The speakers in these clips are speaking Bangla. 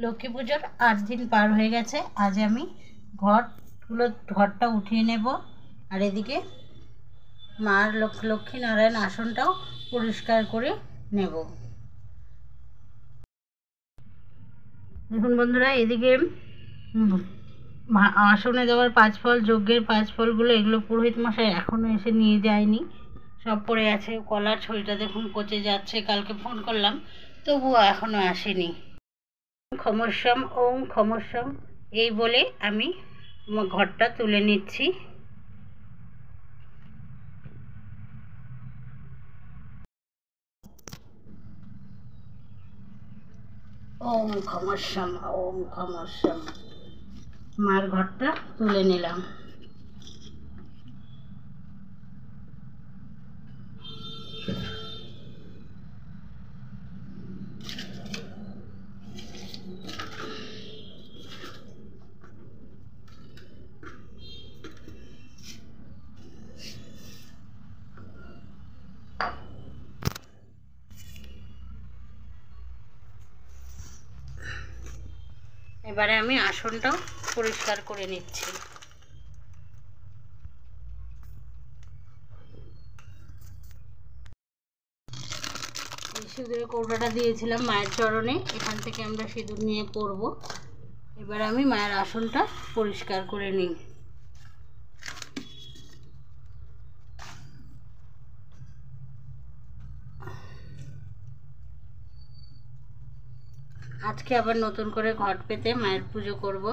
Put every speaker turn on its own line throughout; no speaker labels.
লক্ষ্মী পুজোর 8 দিন পার হয়ে গেছে। আজ আমি ঘরটা উঠিয়ে নেব, আর এদিকে মার লক্ষ্মীনারায়ণ আসনটাও পরিষ্কার করে নেব। দেখুন বন্ধুরা, এদিকে আসনে দেওয়ার 5 ফল, যজ্ঞের 5 ফলগুলো, এগুলো পুরোহিত মশাই এখনও এসে নিয়ে যায়নি, সব পড়ে আছে। কলার ছড়িটা দেখুন পচে যাচ্ছে, কালকে ফোন করলাম তবুও এখনও আসেনি। ক্ষমস্যম ওম ক্ষমস্যম এই বলে আমি ঘরটা তুলে নিচ্ছি। ওম ক্ষমস্যম ওম ক্ষমস্যম, মার ঘরটা তুলে নিলাম। এবারে আমি আসনটাও পরিষ্কার করে নিচ্ছি। সিঁদুরের কৌটাটা দিয়েছিলাম মায়ের চরণে, এখান থেকে আমরা সিঁদুর নিয়ে পরব। এবার আমি মায়ের আসনটা পরিষ্কার করে নিই। আজকে আবার নতুন করে ঘট পেতে মায়ের পুজো করব।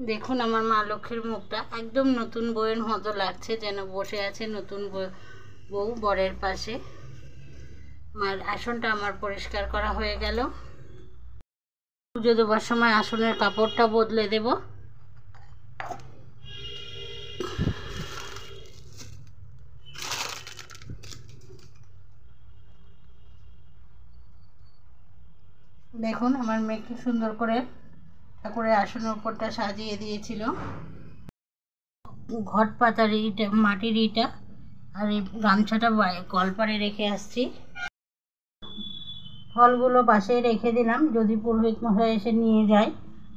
দেখুন আমার মা লক্ষ্মীর মুখটা একদম নতুন বউয়ের মতো লাগছে, যেন বসে আছে নতুন বউ বরের পাশে। মায়ের আসনটা আমার পরিষ্কার করা হয়ে গেল। পুজো দেওয়ার সময় আসনের কাপড়টা বদলে দেব। দেখুন আমার মেয়ে কি সুন্দর করে ঠাকুরের আসনের উপরটা সাজিয়ে দিয়েছিল। ঘট পাতার ইটা, মাটির ইটা, আর এই গামছাটা কলপারে রেখে আসছি। ফলগুলো পাশেই রেখে দিলাম, যদি পুরোহিত মশাই এসে নিয়ে যায়।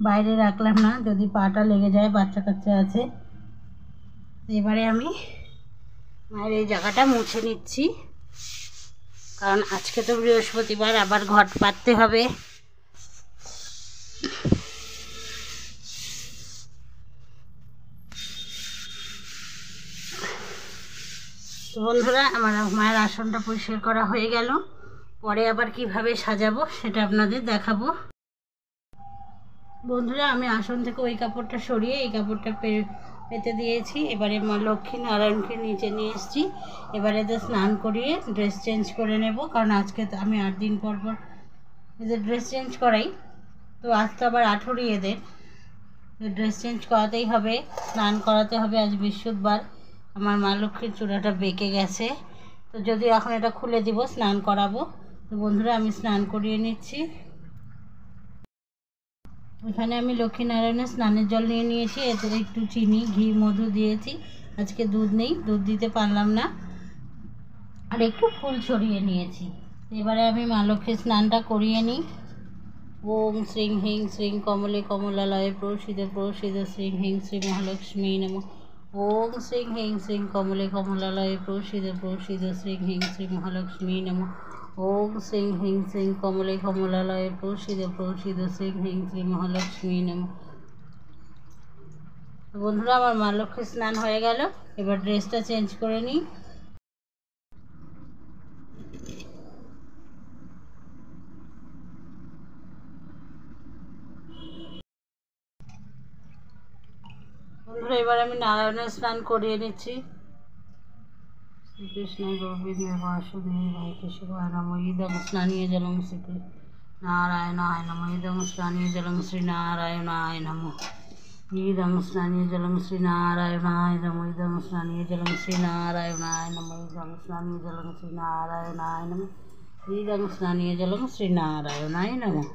বাইরে রাখলাম না, যদি পাটা লেগে যায়, বাচ্চা কাচ্চা আছে। এবারে আমি মায়ের এই জায়গাটা মুছে নিচ্ছি, কারণ আজকে তো বৃহস্পতিবার, আবার ঘট পাততে হবে। তো বন্ধুরা, আমার মায়ের আসনটা পরিষ্কার করা হয়ে গেল। পরে আবার কিভাবে সাজাবো সেটা আপনাদের দেখাবো। বন্ধুরা, আমি আসন থেকে ওই কাপড়টা সরিয়ে এই কাপড়টা পেতে দিয়েছি। এবারে মা লক্ষ্মী নারায়ণকে নিচে নিয়ে এসেছি। এবারে এদের স্নান করিয়ে ড্রেস চেঞ্জ করে নেব, কারণ আজকে তো আমি 8 দিন পর এদের ড্রেস চেঞ্জ করাই। তো আজ তো আবার আঠুরি এদের, ড্রেস চেঞ্জ করাতেই হবে, স্নান করাতে হবে। আজ বৃহস্পতিবার, আমার মা লক্ষ্মীর চূড়াটা বেঁকে গেছে, তো যদি এখন এটা খুলে দিব, স্নান করাবো। তো বন্ধুরা, আমি স্নান করিয়ে নিচ্ছি। এখানে আমি লক্ষ্মীনারায়ণের স্নানের জল নিয়ে নিয়েছি, এতে একটু চিনি, ঘি, মধু দিয়েছি। আজকে দুধ নেই, দুধ দিতে পারলাম না, আর একটু ফুল ছড়িয়ে নিয়েছি। এবারে আমি মা লক্ষ্মীর স্নানটা করিয়ে নিই। ওম শ্রীং হিং শ্রীং কমলে কমলালয়ে প্রসিদ প্রসিদ শ্রীং হিং শ্রী মহালক্ষ্মী নমঃ। ওম শ্রীং হিং শ্রীং কমলে কমলালয়ে প্রসিদ প্রসিদ শ্রীং হিং শ্রী মহালক্ষ্মী নমঃ। ওম শ্রীং হিং শ্রীং কমলে কমলালয়ে প্রসিদ প্রসিদ শ্রীং হিং শ্রী মহালক্ষ্মী নমঃ। বন্ধুরা, আমার মা লক্ষ্মীর স্নান হয়ে গেল। এবার ড্রেসটা চেঞ্জ করে নিই। বন্ধুরা, এবার আমি নারায়ণের স্নান করিয়ে নিচ্ছি। শ্রীকৃষ্ণ গোবিন্দ বাসুদেবায় কেশবায় নমঃ। ইদং স্নানীয় জলং শ্রী নারায়ণায় নমঃ। ইদং স্নানীয় জলং শ্রী নারায়ণায় নমঃ। ইদং স্নানীয় জলং শ্রী নারায়ণায় নমঃ। ইদং স্নানীয় জলং শ্রী নারায়ণায় নমঃ। ইদং স্নানীয় জলং শ্রী নারায়ণায় নমঃ। ইদং স্নানীয় জলং শ্রী নারায়ণায় নমঃ।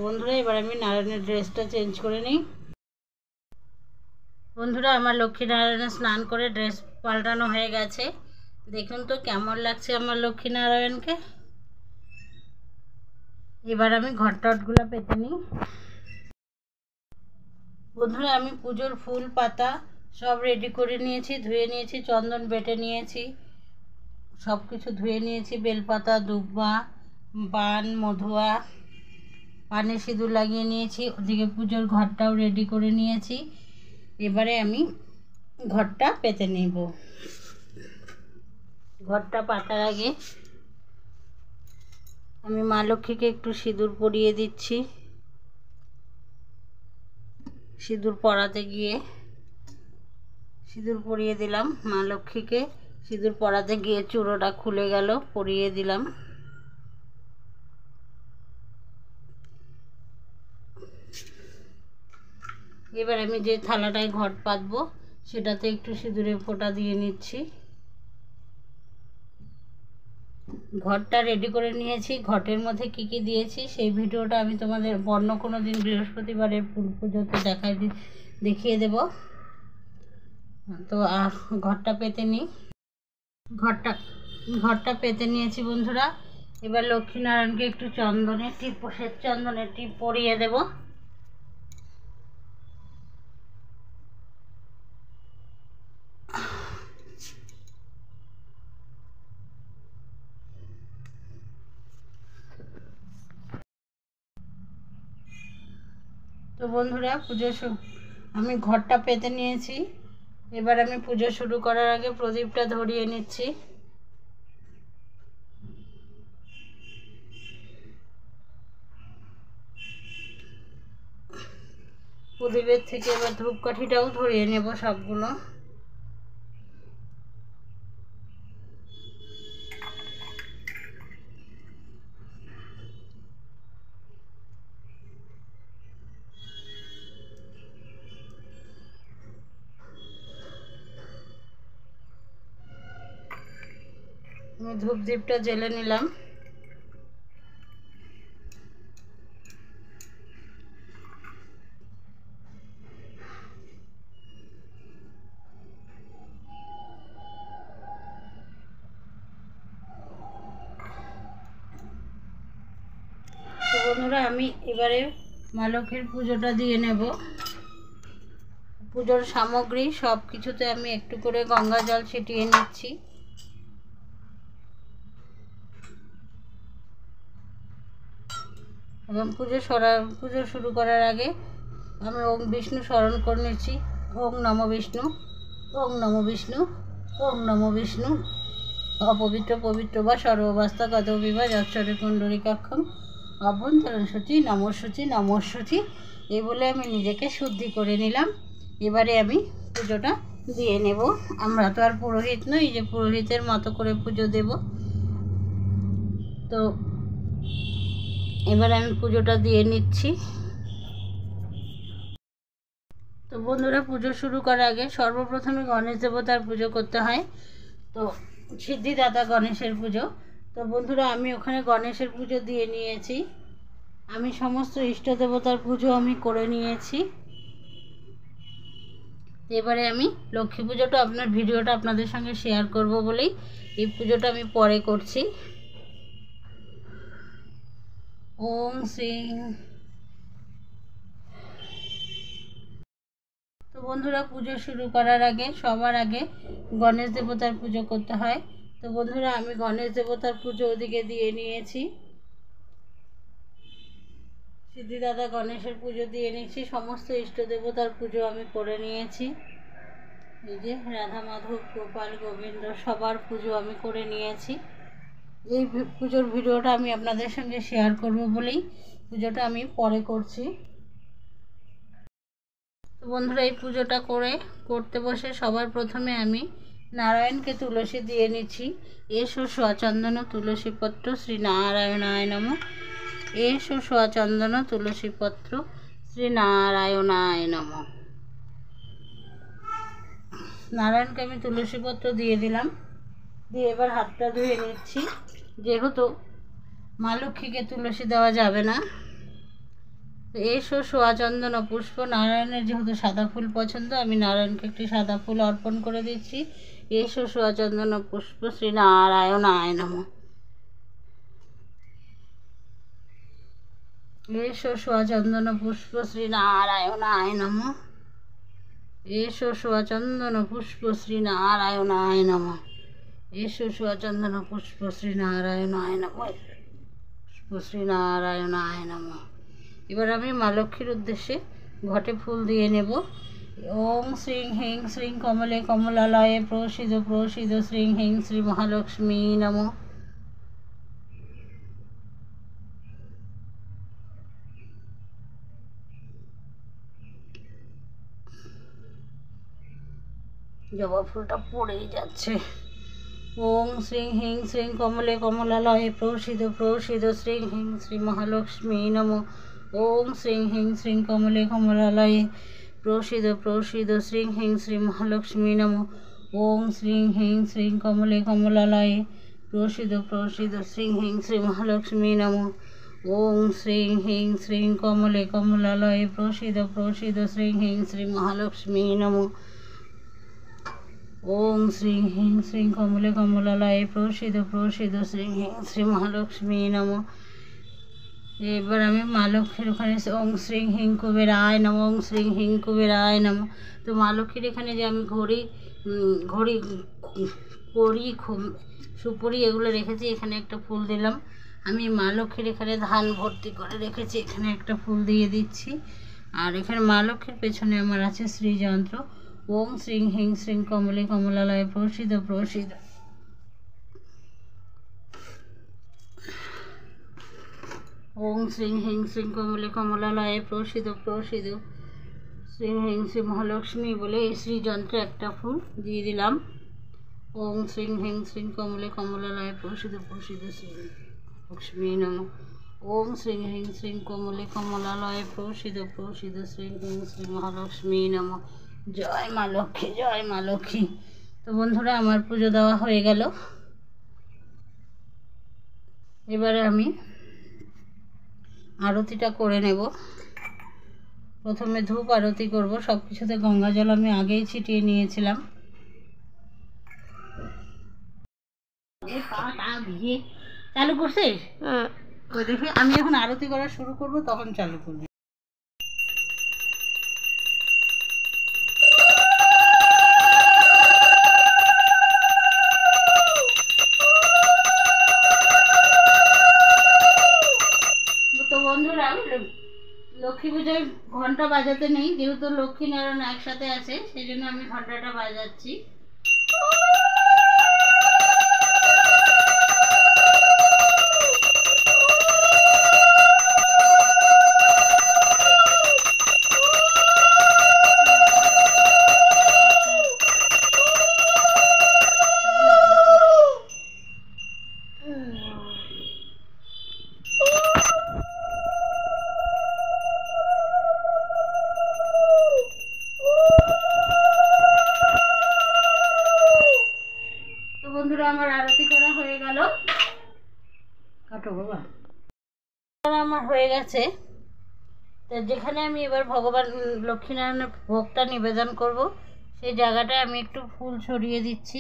বন্ধুরা এবার আমি নারায়ণের ড্রেসটা চেঞ্জ করে নিই। বন্ধুরা আমার লক্ষ্মীনারায়ণের স্নান করে ড্রেস পাল্টানো হয়ে গেছে। দেখুন তো কেমন লাগছে আমার লক্ষ্মীনারায়ণকে। এবার আমি ঘটটগুলো পেতে নিই। বন্ধুরা আমি পুজোর ফুল পাতা সব রেডি করে নিয়েছি, ধুয়ে নিয়েছি, চন্দন বেটে নিয়েছি, সব কিছু ধুয়ে নিয়েছি, বেলপাতা, দুব্বা, পান, মধুয়া, পানে সিঁদুর লাগিয়ে নিয়েছি। ওদিকে পুজোর ঘরটাও রেডি করে নিয়েছি। এবারে আমি ঘরটা পেতে নেব। ঘরটা পাতার আগে আমি মা লক্ষ্মীকে একটু সিঁদুর পরিয়ে দিচ্ছি। সিঁদুর পরাতে গিয়ে সিঁদুর পরিয়ে দিলাম মা লক্ষ্মীকে। সিঁদুর পরাতে গিয়ে চূড়োটা খুলে গেল, পরিয়ে দিলাম। এবার আমি যে থালাটায় ঘট পাতবো সেটাতে একটু সিঁদুরের ফোঁটা দিয়ে নিচ্ছি। ঘরটা রেডি করে নিয়েছি। ঘটের মধ্যে কি কি দিয়েছি সেই ভিডিওটা আমি তোমাদের অন্য কোনো দিন বৃহস্পতিবারের পুজোতে দেখিয়ে দেব। তো আর ঘরটা পেতে নিই। ঘরটা পেতে নিয়েছি বন্ধুরা। এবার লক্ষ্মীনারায়ণকে একটু চন্দনের টিপ, শ্বেত চন্দনের টিপ পরিয়ে দেব। তো বন্ধুরা আমি ঘরটা পেতে নিয়েছি। এবার আমি পুজো শুরু করার আগে প্রদীপটা ধরিয়ে নিচ্ছি। প্রদীপের থেকে এবার ধূপকাঠিটাও ধরিয়ে নেব সবগুলো। আমি ধূপদীপটা জ্বেলে নিলাম। তো বন্ধুরা আমি এবারে মা লক্ষ্মীর পুজোটা দিয়ে নেব। পুজোর সামগ্রী সব কিছুতে আমি একটু করে গঙ্গা জল ছিটিয়ে নিচ্ছি। এবং পুজো শুরু করার আগে আমি ওম বিষ্ণু স্মরণ করে নিচ্ছি। ওম নমো বিষ্ণু, ওম নমো বিষ্ণু, ওম নমো বিষ্ণু। অপবিত্র পবিত্র বা সর্ববাস্তা গত বিভা যৎসরে কুণ্ডলিকাক্ষম অভ্যন্তরণ সূচি নমঃসূচি নমঃসূচি এই বলে আমি নিজেকে শুদ্ধি করে নিলাম। এবারে আমি পুজোটা দিয়ে নেব। আমরা তো আর পুরোহিত নই যে পুরোহিতের মতো করে পুজো দেব। তো এবার আমি পুজোটা দিয়ে নিচ্ছি। তো বন্ধুরা পুজো শুরু করার আগে সর্বপ্রথমে গণেশ দেবতার পুজো করতে হয়। তো সিদ্ধিদাতা গণেশের পুজো। তো বন্ধুরা আমি ওখানে গণেশের পুজো দিয়ে নিয়েছি। আমি সমস্ত ইষ্ট দেবতার পুজো আমি করে নিয়েছি। এবারে আমি লক্ষ্মী পুজোটা ভিডিওটা আপনাদের সঙ্গে শেয়ার করব বলেই এই পুজোটা আমি পরে করছি। ওম শ্রী। তো বন্ধুরা পুজো শুরু করার আগে সবার আগে গণেশ দেবতার পুজো করতে হয়। তো বন্ধুরা আমি গণেশ দেবতার পুজো ওদিকে দিয়ে নিয়েছি। সিদ্ধিদাতা গণেশের পুজো দিয়ে নিয়েছি। সমস্ত ইষ্ট দেবতার পুজো আমি করে নিয়েছি। এই যে রাধা মাধব গোপাল গোবিন্দ সবার পুজো আমি করে নিয়েছি। এই পুজোর ভিডিওটা আমি আপনাদের সঙ্গে শেয়ার করব বলেই পুজোটা আমি পরে করছি। তো বন্ধুরা এই পুজোটা করতে বসে সবার প্রথমে আমি নারায়ণকে তুলসী দিয়ে নিচ্ছি। এসো স্বচন্দন তুলসীপত্র শ্রী নারায়ণায় নমঃ। এসো স্বচন্দন তুলসীপত্র শ্রী নারায়ণায় নমঃ। নারায়ণকে আমি তুলসীপত্র দিয়ে দিলাম। দিয়ে এবার হাতটা ধুয়ে নিচ্ছি। যেহেতু মা লক্ষ্মীকে তুলসী দেওয়া যাবে না তো এসো সোয়া চন্দন পুষ্প, নারায়ণের যেহেতু সাদা ফুল পছন্দ, আমি নারায়ণকে একটি সাদা ফুল অর্পণ করে দিচ্ছি। এসো সোয়া চন্দন পুষ্প, শ্রী নারায়ণায় নমঃ। এসো সোয়া চন্দন পুষ্প, শ্রী নারায়ণায় নমঃ। এসো সোয়া চন্দন পুষ্প, শ্রী নারায়ণায় নমঃ। এসো সোয়া চন্দন পুষ্প, শ্রী নারায়ণায় নমঃ। পুষ্প শ্রী নারায়ণায় নমঃ। এবার আমি মা লক্ষ্মীর উদ্দেশ্যে ঘটে ফুল দিয়ে নেব। ওং শ্রীং হিং শ্রীং কমলে কমলালয়ে প্রসিদ প্রসিদ শ্রীং হিং শ্রী মহালক্ষ্মী নমঃ। জবা ফুলটা পড়েই যাচ্ছে। ওং শ্রীং হিং শ্রীং কমলে কমলালয়ে প্রসিদ প্রসিদ শ্রীং হিং শ্রী মহালক্ষ্মী নমঃ। ওং শ্রীং হিং শ্রীং কমলে কমলালয়ে প্রসিদ প্রসিদ শ্রীং হিং শ্রী মহালক্ষ্মী নমঃ। ওং শ্রীং হিং শ্রীং কমলে কমলালয়ে প্রসিদ প্রসিদ শ্রীং হিং শ্রী মহালক্ষ্মী নমঃ। ওং শ্রীং হিং শ্রীং কমলে কমলালয়ে প্রসিদ প্রসিদ শ্রীং হিং শ্রী মহালক্ষ্মী নমঃ। ওং শ্রীং হিং শ্রীং কমলে কমলালয়ে প্রসিদ প্রসিদ শ্রীং হিং শ্রী মহালক্ষ্মী নমঃ। এবার আমি মা লক্ষ্মীর ওখানে ওং শ্রীং হিং কুবেরায় নমঃ, ওং শ্রীং হিং কুবেরায় নমঃ। তো মা লক্ষ্মীর এখানে যে আমি ঘড়ি কড়ি সুপুরি এগুলো রেখেছি, এখানে একটা ফুল দিলাম। আমি মা লক্ষ্মীর এখানে ধান ভর্তি করে রেখেছি, এখানে একটা ফুল দিয়ে দিচ্ছি। আর এখানে মা লক্ষ্মীর পেছনে আমার আছে শ্রীযন্ত্র। ওং শ্রীং হিং শ্রীং কমলে কমলালয়ে প্রসিদ প্রসিদ। ওং শ্রীং হিং শ্রীং কমলে কমলালয়ে প্রসিদ প্রসিদ শ্রীং হিং শ্রী মহালক্ষ্মী বলে এই শ্রীযন্ত্রে একটা ফুল দিয়ে দিলাম। ওং শ্রীং হিং শ্রীং কমলে কমলালয়ে প্রসিদ প্রসিদ শ্রী লক্ষ্মী নমঃ। ওং শ্রীং হিং শ্রীং কমলে কমলালয়ে প্রসিদ প্রসিদ শ্রীং হিং শ্রী মহালক্ষ্মী নমঃ। জয় মা লক্ষ্মী, জয় মা লক্ষ্মী। তো বন্ধুরা, আমার পুজো দেওয়া হয়ে গেল। এবারে আমি আরতিটা করে নেব। প্রথমে ধূপ আরতি করব। সব কিছুতে গঙ্গা জল আমি আগেই ছিটিয়ে নিয়েছিলাম। চালু করছিস? ওই দেখি, আমি এখন আরতি করা শুরু করব, তখন চালু করবি। তো বন্ধুরা, লক্ষ্মী পুজোয় ঘন্টা বাজাতে নেই, যেহেতু লক্ষ্মী নারায়ণ একসাথে আছে, সেই জন্য আমি ঘন্টাটা বাজাচ্ছি। বন্ধুরা, আমার আরতি করা হয়ে গেল। কাটো বাবা। আমার হয়ে গেছে। তো যেখানে আমি এবার ভগবান লক্ষ্মীনারায়ণের ভোগটা নিবেদন করব, সেই জায়গাটায় আমি একটু ফুল ছড়িয়ে দিচ্ছি।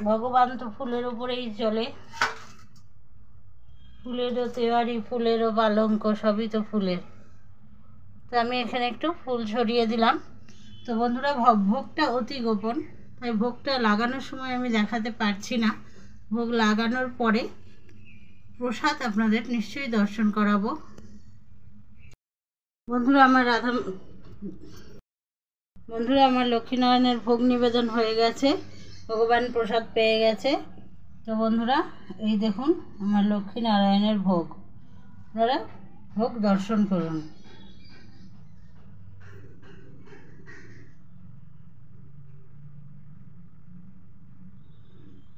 ভগবান তো ফুলের উপরেই চলে, ফুলেরও তেওয়ারি, ফুলেরও পালঙ্ক, সবই তো ফুলের। তো আমি এখানে একটু ফুল ছড়িয়ে দিলাম। তো বন্ধুরা, ভোগটা অতি গোপন, তাই ভোগটা লাগানোর সময় আমি দেখাতে পারছি না। ভোগ লাগানোর পরে প্রসাদ আপনাদের নিশ্চয়ই দর্শন করাবো। বন্ধুরা, আমার লক্ষ্মীনারায়ণের ভোগ নিবেদন হয়ে গেছে, ভগবান প্রসাদ পেয়ে গেছে। তো বন্ধুরা, এই দেখুন আমার লক্ষ্মীনারায়ণের ভোগ। আপনারা ভোগ দর্শন করুন।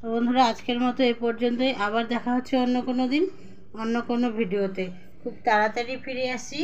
তো বন্ধুরা, আজকের মতো এই পর্যন্তই। আবার দেখা হচ্ছে অন্য কোনো দিন, অন্য কোনো ভিডিওতে। খুব তাড়াতাড়ি ফিরে আসছি।